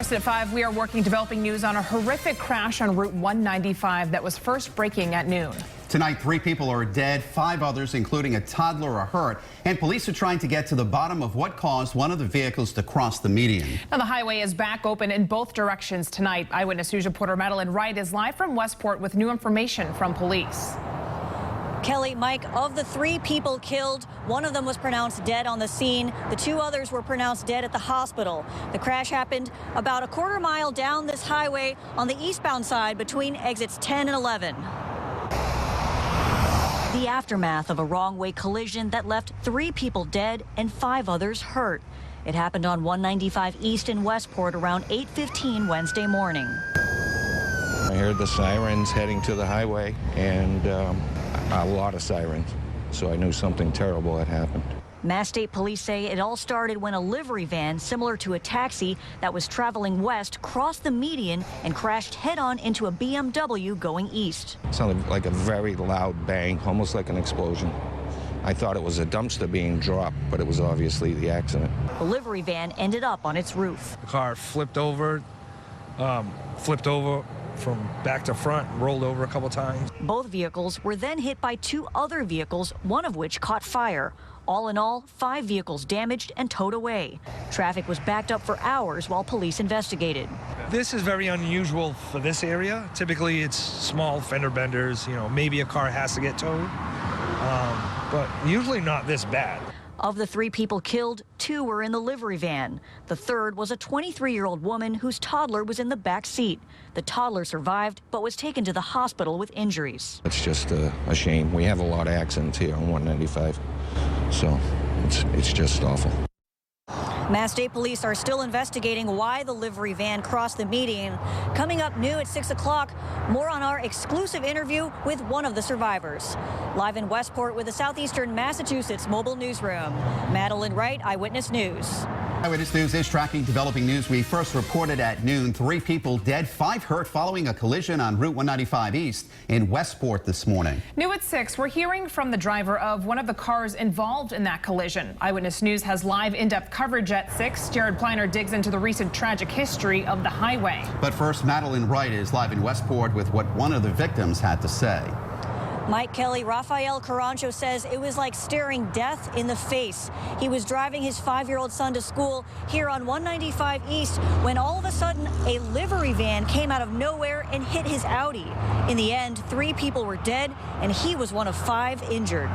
First at 5, we are working developing news on a horrific crash on Route 195 that was first breaking at noon. Tonight, 3 people are dead, 5 others, including a toddler, are hurt, and police are trying to get to the bottom of what caused one of the vehicles to cross the median. Now, the highway is back open in both directions tonight. Eyewitness News reporter Madeleine Wright is live from Westport with new information from police. Kelly, Mike, of the 3 people killed, one of them was pronounced dead on the scene. The 2 others were pronounced dead at the hospital. The crash happened about a quarter mile down this highway on the eastbound side between exits 10 and 11. The aftermath of a wrong-way collision that left 3 people dead and 5 others hurt. It happened on 195 East in Westport around 8:15 Wednesday morning. I heard the sirens heading to the highway and a lot of sirens, so I knew something terrible had happened. Mass State Police say it all started when a livery van similar to a taxi that was traveling west crossed the median and crashed head-on into a BMW going east. It sounded like a very loud bang, almost like an explosion. I thought it was a dumpster being dropped, but it was obviously the accident. The livery van ended up on its roof. The car flipped over from back to front, rolled over a couple times. Both vehicles were then hit by 2 other vehicles, one of which caught fire. All in all, 5 vehicles damaged and towed away. Traffic was backed up for hours while police investigated. This is very unusual for this area. Typically, it's small fender benders, maybe a car has to get towed, but usually not this bad. Of the 3 people killed, 2 were in the livery van. The third was a 23-year-old woman whose toddler was in the back seat. The toddler survived, but was taken to the hospital with injuries. It's just a shame. We have a lot of accidents here on 195, so it's just awful. Mass State Police are still investigating why the livery van crossed the median. Coming up new at 6 o'clock, more on our exclusive interview with one of the survivors. Live in Westport with the Southeastern Massachusetts Mobile Newsroom. Madeleine Wright, Eyewitness News. Eyewitness News is tracking developing news. We first reported at noon 3 people dead, 5 hurt following a collision on Route 195 East in Westport this morning. New at 6, we're hearing from the driver of one of the cars involved in that collision. Eyewitness News has live in-depth coverage at 6. Jared Pliner digs into the recent tragic history of the highway. But first, Madeleine Wright is live in Westport with what one of the victims had to say. Mike Kelly, Rafael Carancho says it was like staring death in the face. He was driving his 5-year-old son to school here on 195 East when all of a sudden a livery van came out of nowhere and hit his Audi. In the end, 3 people were dead and he was one of 5 injured.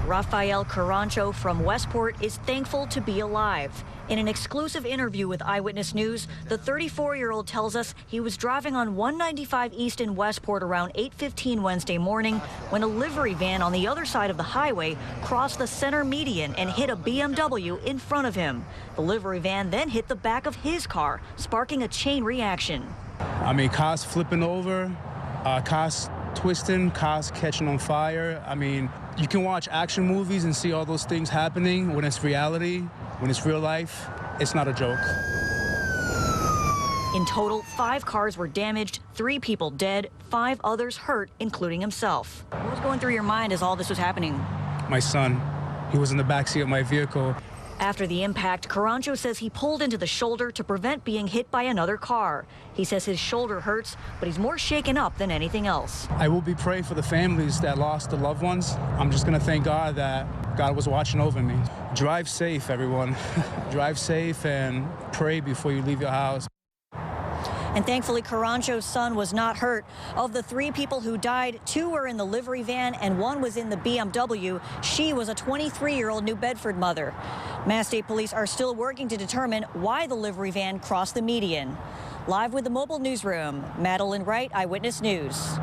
Rafael Carancho from Westport is thankful to be alive. In an exclusive interview with Eyewitness News, the 34-year-old tells us he was driving on 195 East in Westport around 8:15 Wednesday morning when a livery van on the other side of the highway crossed the center median and hit a BMW in front of him. The livery van then hit the back of his car, sparking a chain reaction. I mean, cars flipping over, cars twisting, cars catching on fire. I mean, you can watch action movies and see all those things happening. When it's reality, when it's real life, it's not a joke. In total, 5 cars were damaged, 3 people dead, 5 others hurt, including himself. What was going through your mind as all this was happening? My son, he was in the backseat of my vehicle. After the impact, Carancho says he pulled into the shoulder to prevent being hit by another car. He says his shoulder hurts, but he's more shaken up than anything else. I will be praying for the families that lost their loved ones. I'm just going to thank God that God was watching over me. Drive safe, everyone. Drive safe and pray before you leave your house. And thankfully, Carancho's son was not hurt. Of the 3 people who died, 2 were in the livery van and 1 was in the BMW. She was a 23-year-old New Bedford mother. Mass State Police are still working to determine why the livery van crossed the median. Live with the Mobile Newsroom, Madeleine Wright, Eyewitness News.